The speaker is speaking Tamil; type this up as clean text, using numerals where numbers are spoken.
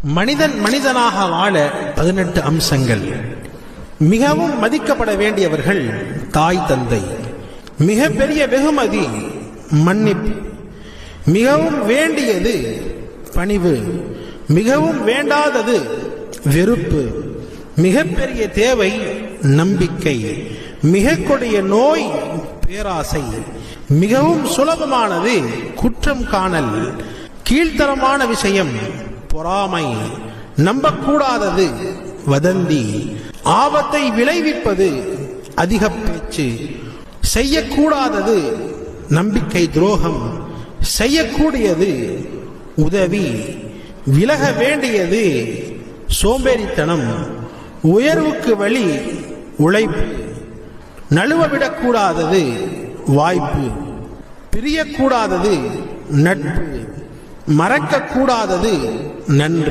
மனிதன் மனிதனாக வாழ 18 அம்சங்கள். மிகவும் மதிக்கப்பட வேண்டியவர்கள் தாய் தந்தை. மிக பெரிய வெகுமதி மன்னிப்பு. மிகவும் வேண்டியது பணிவு. மிகவும் வேண்டாதது வெறுப்பு. மிகப்பெரிய தேவை நம்பிக்கை. மிக கொடிய நோய் பேராசை. மிகவும் சுலபமானது குற்றம் காணல். கீழ்த்தரமான விஷயம் பொறாமை. நம்பக்கூடாதது வதந்தி. ஆபத்தை விளைவிப்பது அதிக பேச்சு. செய்யக்கூடாதது நம்பிக்கை துரோகம். செய்யக்கூடியது உதவி. விலக வேண்டியது சோம்பேறித்தனம். உயர்வுக்கு வழி உழைப்பு. நழுவவிடக்கூடாதது வாய்ப்பு. பிரியக்கூடாதது நட்பு. மறக்கக்கூடாதது நன்றி.